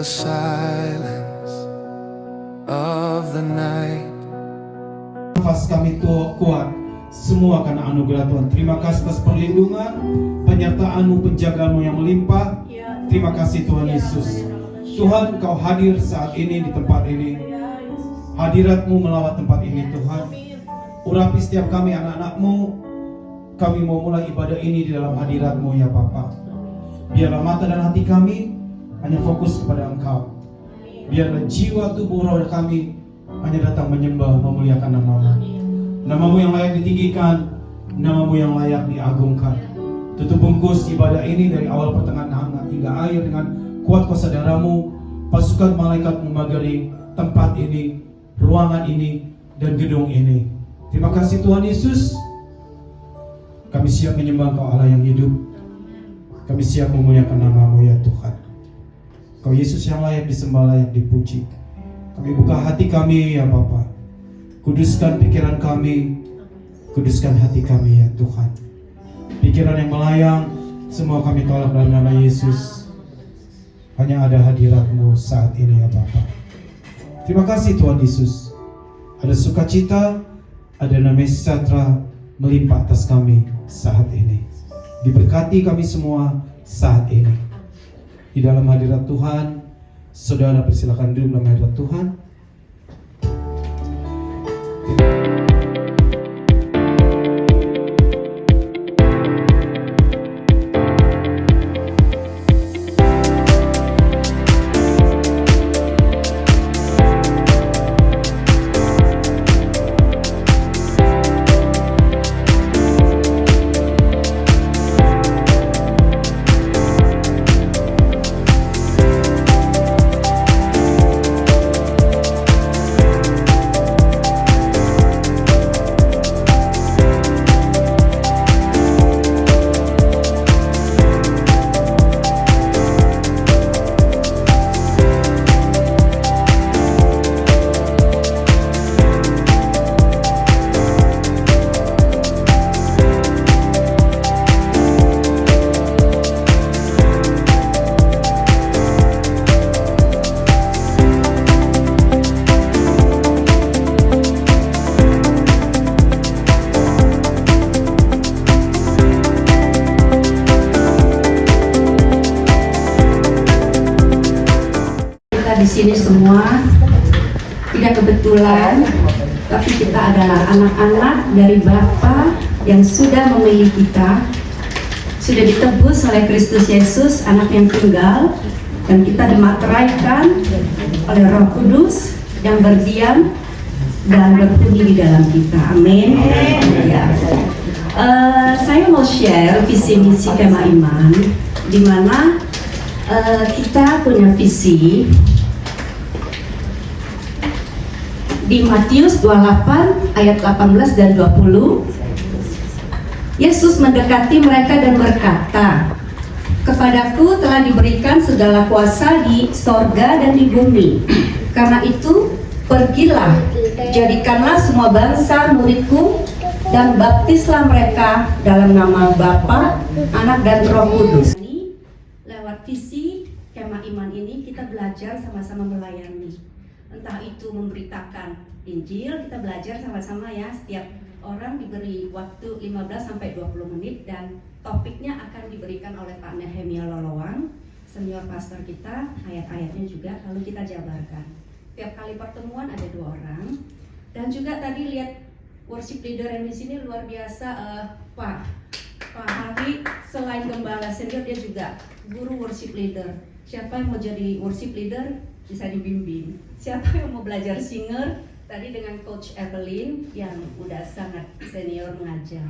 the silence of the night. Nafas kami kuat semua karena anugerah Tuhan. Terima kasih atas perlindungan, penyertaan-Mu, penjagaan-Mu yang melimpah. Terima kasih Tuhan Yesus. Tuhan, Kau hadir saat ini di tempat ini. Hadirat-Mu melawat tempat ini Tuhan. Urapi setiap kami anak-anak-Mu. Kami mau mulai ibadah ini di dalam hadirat-Mu ya Bapa. Biarlah mata dan hati kami hanya fokus kepada Engkau. Biarlah jiwa, tubuh, roh kami hanya datang menyembah, memuliakan nama-Mu. Nama-Mu yang layak ditinggikan, nama-Mu yang layak diagungkan. Tutup bungkus ibadah ini dari awal pertengahan hingga akhir dengan kuat kuasa darah-Mu. Pasukan malaikat memagari tempat ini, ruangan ini, dan gedung ini. Terima kasih Tuhan Yesus. Kami siap menyembah Engkau Allah yang hidup. Kami siap memuliakan nama-Mu ya Tuhan. Kau Yesus yang layak disembah, layak dipuji. Kami buka hati kami ya Bapa. Kuduskan pikiran kami, kuduskan hati kami ya Tuhan. Pikiran yang melayang, semua kami tolak dalam nama Yesus. Hanya ada hadirat-Mu saat ini ya Bapa. Terima kasih Tuhan Yesus. Ada sukacita, ada damai sejahtera melimpah atas kami saat ini. Diberkati kami semua saat ini. Di dalam hadirat Tuhan, saudara persilakan duduk dalam hadirat Tuhan. Di sini semua tidak kebetulan, tapi kita adalah anak-anak dari Bapa yang sudah memilih kita, sudah ditebus oleh Kristus Yesus, anak yang tunggal, dan kita dimateraikan oleh Roh Kudus yang berdiam dan berbunyi di dalam kita. Amin. Ya. Saya mau share visi misi Kemah Iman, di mana kita punya visi. Di Matius 28 ayat 18 dan 20, Yesus mendekati mereka dan berkata, "Kepadaku telah diberikan segala kuasa di sorga dan di bumi. Karena itu, pergilah, jadikanlah semua bangsa muridku, dan baptislah mereka dalam nama Bapa, Anak, dan Roh Kudus." Lewat visi Kemah Iman ini kita belajar sama-sama melayani. Entah itu memberitakan Injil, kita belajar sama-sama ya. Setiap orang diberi waktu 15-20 menit dan topiknya akan diberikan oleh Pak Nehemia Lolowang, senior pastor kita, ayat-ayatnya juga lalu kita jabarkan. Tiap kali pertemuan ada 2 orang. Dan juga tadi lihat worship leader yang di sini luar biasa, Pak Hari selain gembala senior dia juga guru worship leader. Siapa yang mau jadi worship leader bisa dibimbing. Siapa yang mau belajar singer, tadi dengan Coach Evelyn yang udah sangat senior mengajar.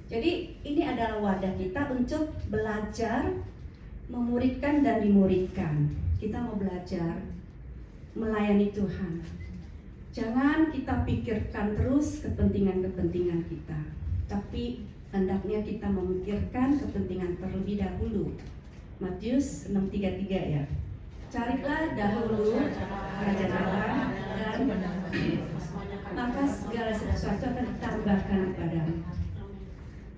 Jadi ini adalah wadah kita untuk belajar, memuridkan dan dimuridkan. Kita mau belajar melayani Tuhan. Jangan kita pikirkan terus kepentingan-kepentingan kita, tapi hendaknya kita memikirkan kepentingan terlebih dahulu. Matius 6:33 ya. Carilah dahulu kerajaan Allah dan maka segala sesuatu akan ditambahkan kepadamu.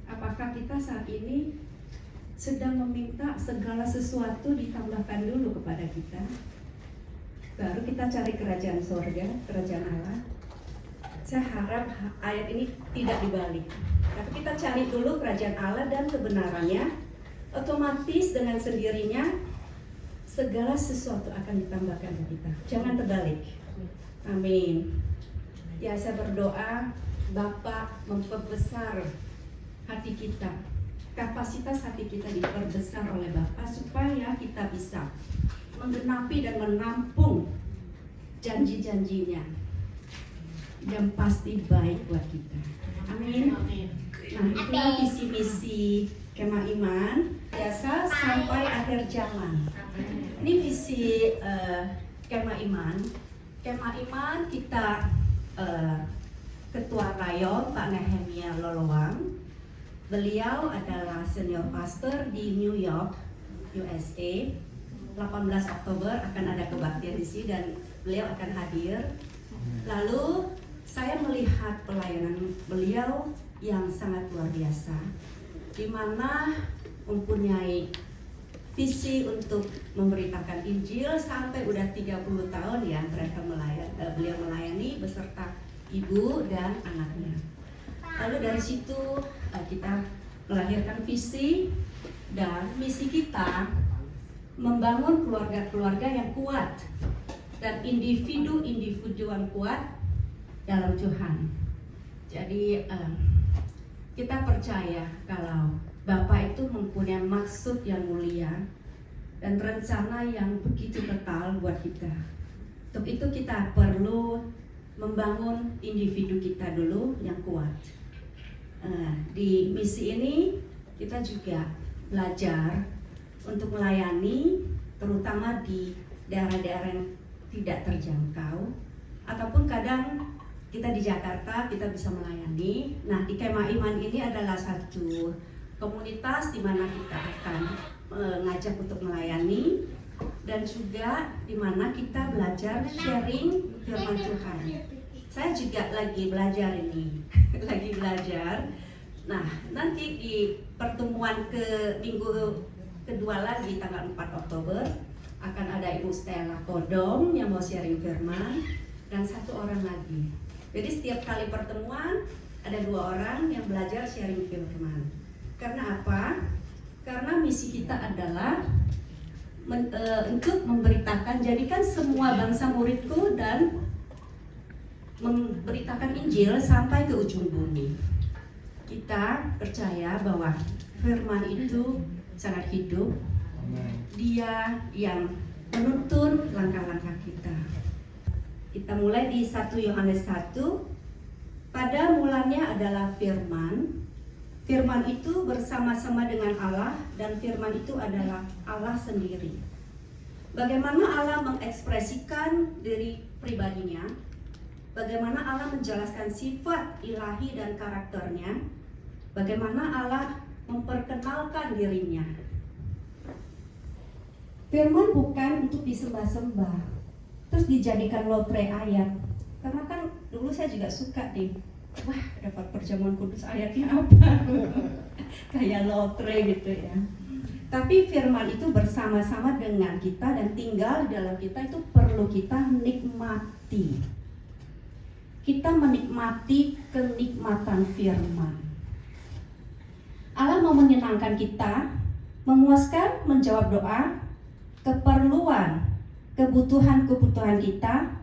Apakah kita saat ini sedang meminta segala sesuatu ditambahkan dulu kepada kita? baru kita cari kerajaan surga, kerajaan Allah. Saya harap ayat ini tidak dibalik, tapi kita cari dulu kerajaan Allah dan kebenarannya, otomatis dengan sendirinya segala sesuatu akan ditambahkan ke kita. Jangan terbalik. Amin. Ya, saya berdoa Bapak memperbesar hati kita, kapasitas hati kita diperbesar oleh Bapak supaya kita bisa menggenapi dan menampung janji-janjinya yang pasti baik buat kita. Amin. Nah, itulah visi misi Kemah Iman biasa sampai akhir zaman. Ini visi Kemah Iman. Kemah Iman kita Ketua Rayon Pak Nehemia Lolowang. Beliau adalah senior pastor di New York, USA. 18 Oktober akan ada kebaktian di sini dan beliau akan hadir. Lalu saya melihat pelayanan beliau yang sangat luar biasa, di mana mempunyai visi untuk memberitakan Injil sampai udah 30 tahun ya mereka beliau melayani beserta ibu dan anaknya. Lalu dari situ kita melahirkan visi dan misi kita membangun keluarga-keluarga yang kuat dan individu-individu yang kuat dalam Tuhan. Jadi kita percaya kalau Bapak itu mempunyai maksud yang mulia dan rencana yang begitu kental buat kita. Untuk itu kita perlu membangun individu kita dulu yang kuat. Di misi ini kita juga belajar untuk melayani terutama di daerah-daerah yang tidak terjangkau ataupun kadang kita di Jakarta kita bisa melayani. Nah, di Kemah Iman ini adalah satu komunitas di mana kita akan mengajak untuk melayani dan juga di mana kita belajar sharing firman Tuhan. Saya juga lagi belajar ini, lagi belajar. Nah, nanti di pertemuan minggu kedua lagi tanggal 4 Oktober akan ada Ibu Stella Kodong yang mau sharing firman dan satu orang lagi. Jadi setiap kali pertemuan ada 2 orang yang belajar sharing firman. Karena apa? Karena misi kita adalah untuk memberitakan, jadikan semua bangsa muridku dan memberitakan Injil sampai ke ujung bumi. Kita percaya bahwa firman itu sangat hidup. Dia yang menuntun langkah-langkah kita. Kita mulai di 1 Yohanes 1. Pada mulanya adalah firman. Firman itu bersama-sama dengan Allah dan firman itu adalah Allah sendiri. Bagaimana Allah mengekspresikan diri pribadinya? Bagaimana Allah menjelaskan sifat ilahi dan karakternya? Bagaimana Allah memperkenalkan dirinya? Firman bukan untuk disembah-sembah, terus dijadikan lotre ayat. Karena kan dulu saya juga suka deh, wah dapat perjamuan kudus ayatnya apa? Kayak lotre gitu ya. Tapi firman itu bersama-sama dengan kita dan tinggal di dalam kita, itu perlu kita nikmati. Kita menikmati kenikmatan firman. Allah mau menyenangkan kita, memuaskan, menjawab doa, keperluan, kebutuhan-kebutuhan kita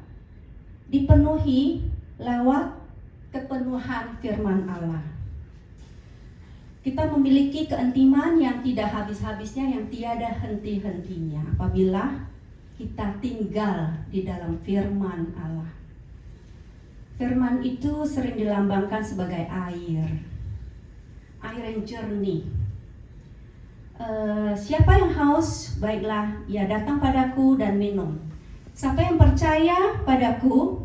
dipenuhi lewat kepenuhan firman Allah. Kita memiliki keintiman yang tidak habis-habisnya, yang tiada henti-hentinya apabila kita tinggal di dalam firman Allah. Firman itu sering dilambangkan sebagai air yang jernih. Siapa yang haus, baiklah ia datang padaku dan minum. Siapa yang percaya padaku,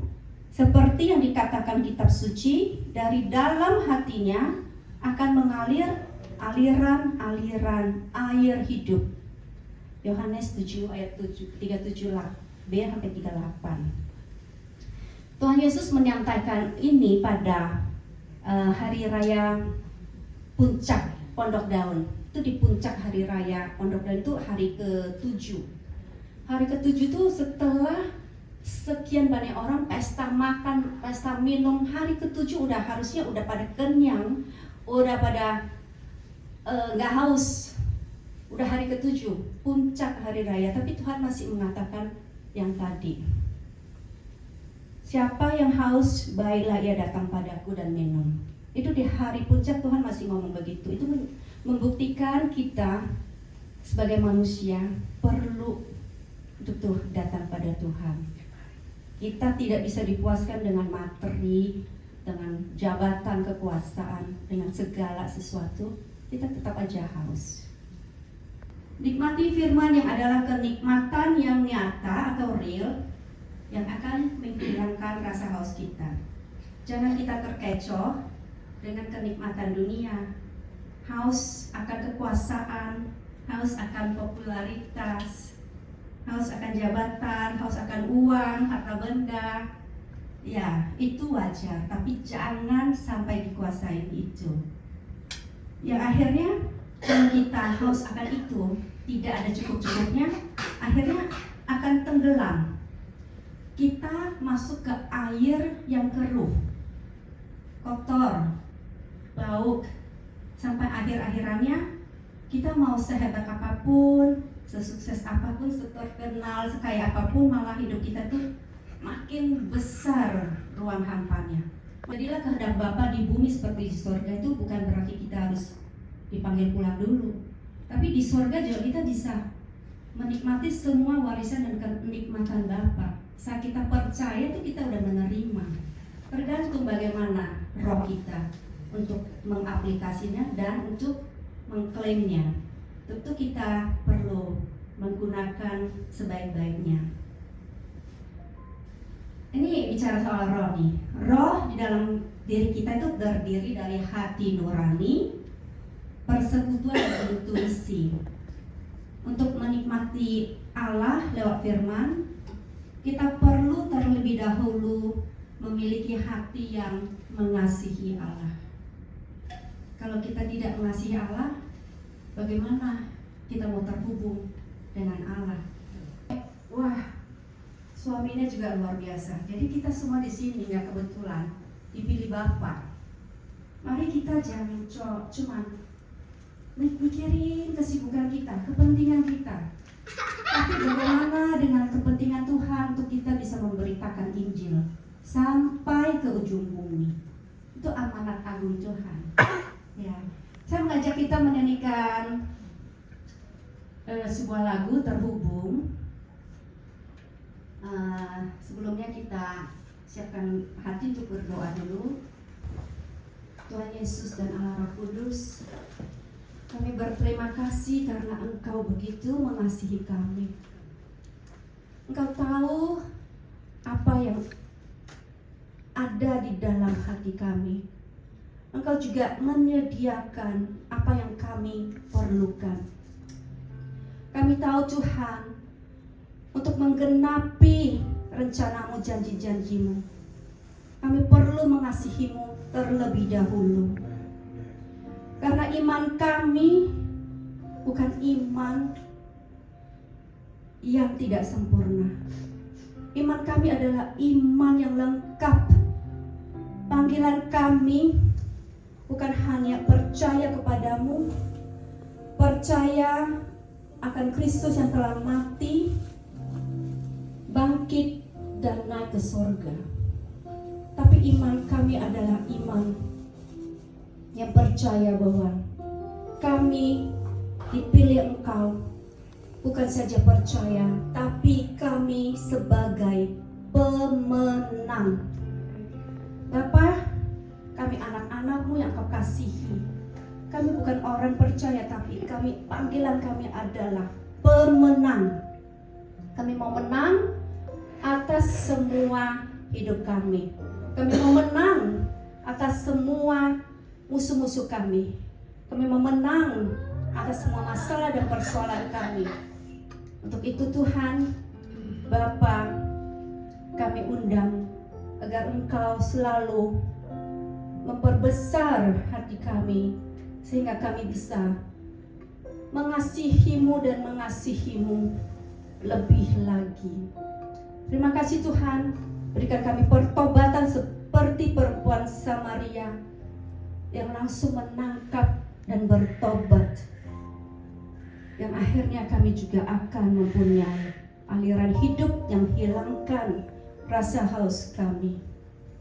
seperti yang dikatakan kitab suci, dari dalam hatinya akan mengalir aliran-aliran air hidup. Yohanes 7 ayat 37b sampai 38. Tuhan Yesus menyampaikan ini pada hari raya puncak Pondok Daun. Itu di puncak hari raya Pondok Daun itu hari ke-7. Hari ke-7 itu setelah sekian banyak orang pesta makan, pesta minum, hari ke-7 harusnya udah pada kenyang, udah pada nggak haus, udah hari ke-7, puncak hari raya, tapi Tuhan masih mengatakan yang tadi, siapa yang haus, baiklah ia datang padaku dan minum. Itu di hari puncak Tuhan masih ngomong begitu. Itu membuktikan kita sebagai manusia perlu untuk datang pada Tuhan. Kita tidak bisa dipuaskan dengan materi, dengan jabatan kekuasaan, dengan segala sesuatu. Kita tetap aja haus. Nikmati firman yang adalah kenikmatan yang nyata atau real, yang akan menghilangkan rasa haus kita. Jangan kita terkecoh dengan kenikmatan dunia. Haus akan kekuasaan, haus akan popularitas, haus akan jabatan, haus akan uang, harta benda. Ya, itu wajar, tapi jangan sampai dikuasai itu. Yang akhirnya kalau kita haus akan itu, tidak ada cukup-cukupnya, akhirnya akan tenggelam. Kita masuk ke air yang keruh, kotor, bau, sampai akhir-akhirannya kita mau sehebat apapun, sesukses apapun, seterkenal, sekaya apapun, malah hidup kita tuh makin besar ruang hampanya. Jadilah kehendak Bapa di bumi seperti di surga itu bukan berarti kita harus dipanggil pulang dulu. Tapi di surga juga kita bisa menikmati semua warisan dan kenikmatan Bapa. Saat kita percaya itu kita udah menerima. Tergantung bagaimana roh kita untuk mengaplikasinya dan untuk mengklaimnya. Tentu kita perlu menggunakan sebaik-baiknya. Ini bicara soal roh nih. Roh di dalam diri kita itu terdiri dari hati nurani, persekutuan dan intuisi. Untuk menikmati Allah lewat firman, kita perlu terlebih dahulu memiliki hati yang mengasihi Allah. Kalau kita tidak mengasihi Allah, bagaimana kita mau terhubung dengan Allah? Wah, suaminya juga luar biasa. Jadi kita semua di sini nggak kebetulan dipilih Bapak. Mari kita jangan cuman mikirin kesibukan kita, kepentingan kita. Tapi bagaimana dengan kepentingan Tuhan untuk kita bisa memberitakan Injil sampai ke ujung bumi. Itu amanat agung Tuhan. Ya, saya mengajak kita menyanyikan sebuah lagu terhubung. Sebelumnya kita siapkan hati untuk berdoa dulu. Tuhan Yesus dan Allah Roh Kudus, kami berterima kasih karena Engkau begitu mengasihi kami. Engkau tahu apa yang ada di dalam hati kami. Engkau juga menyediakan apa yang kami perlukan. Kami tahu Tuhan, untuk menggenapi rencana-Mu, janji-janji-Mu, kami perlu mengasihi-Mu terlebih dahulu. Karena iman kami bukan iman yang tidak sempurna. Iman kami adalah iman yang lengkap. Panggilan kami bukan hanya percaya kepadamu, percaya akan Kristus yang telah mati, bangkit, dan naik ke surga. Tapi iman kami adalah iman yang percaya bahwa kami dipilih Engkau, bukan saja percaya, tapi kami sebagai pemenang. Bapa, kami anak-anak-Mu yang Kau kasihi. Kami bukan orang percaya, tapi panggilan kami adalah pemenang. Kami mau menang atas semua hidup kami. Kami mau menang atas semua musuh-musuh kami. Kami mau menang atas semua masalah dan persoalan kami. Untuk itu Tuhan, Bapa, kami undang agar Engkau selalu memperbesar hati kami, sehingga kami bisa mengasihi-Mu dan mengasihi-Mu lebih lagi. Terima kasih Tuhan, berikan kami pertobatan seperti perempuan Samaria yang langsung menangkap dan bertobat, yang akhirnya kami juga akan mempunyai aliran hidup yang menghilangkan rasa haus kami.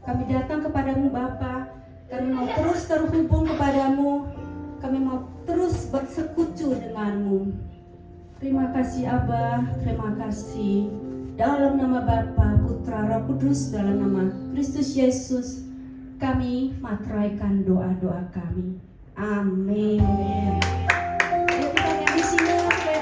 Kami datang kepadamu Bapa, kami mau terus terhubung kepadamu, kami mau terus bersekutu denganmu. Terima kasih Abah, terima kasih. Dalam nama Bapa, Putra, Roh Kudus, dalam nama Kristus Yesus, kami materaikan doa-doa kami. Amin. Ayo kita nyanyi sini, saudara.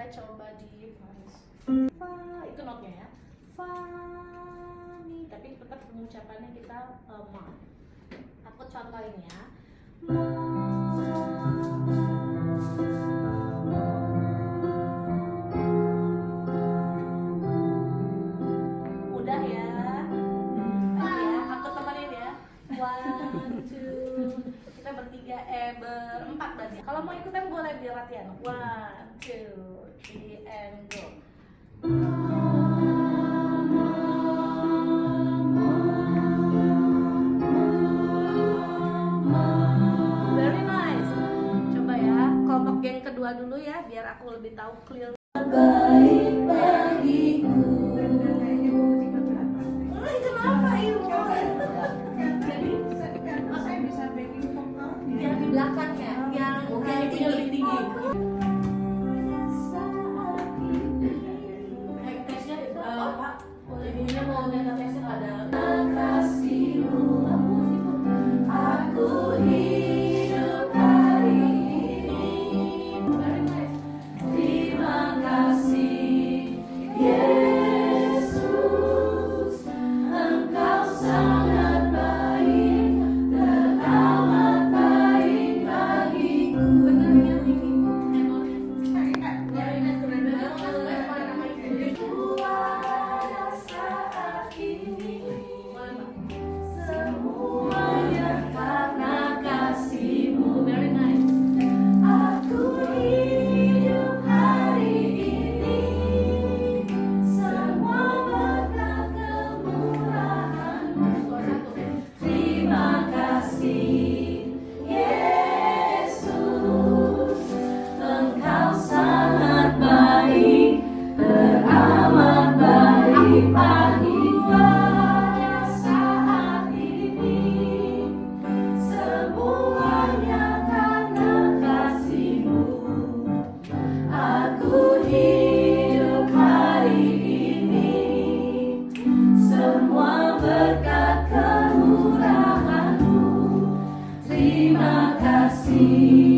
kita coba di fa, itu notnya ya, fa mi, tapi tetap pengucapannya kita ma. Aku contohin ya, ma. Udah ya, ya aku temenin ya, 1, 2, kita bertiga, berempat berarti. Kalau mau ikutan boleh di latihan. 1, 2, 3 and go. ya, biar aku lebih tahu clear. Baik bagiku. Kenapa ibu? Jadi saya bisa backing vokal yang di belakang ya, yang tinggi lebih tinggi. Tesnya Pak, ibunya mau nyanyi tesnya pada kasihmu. Aku hidup hari ini. Terima kasih Yesus, Engkau sangat baik, teramat baik bagiku. Pada saat ini semuanya karena kasih-Mu. Very nice. Aku hidup hari ini, semua berkat kemurahan-Mu. Terima kasih Yesus, Engkau sangat baik, teramat baik bagiku. Pada saat ini semuanya karena kasih-Mu. Aku hidup hari ini, semua berkat kemurahan-Mu. Terima kasih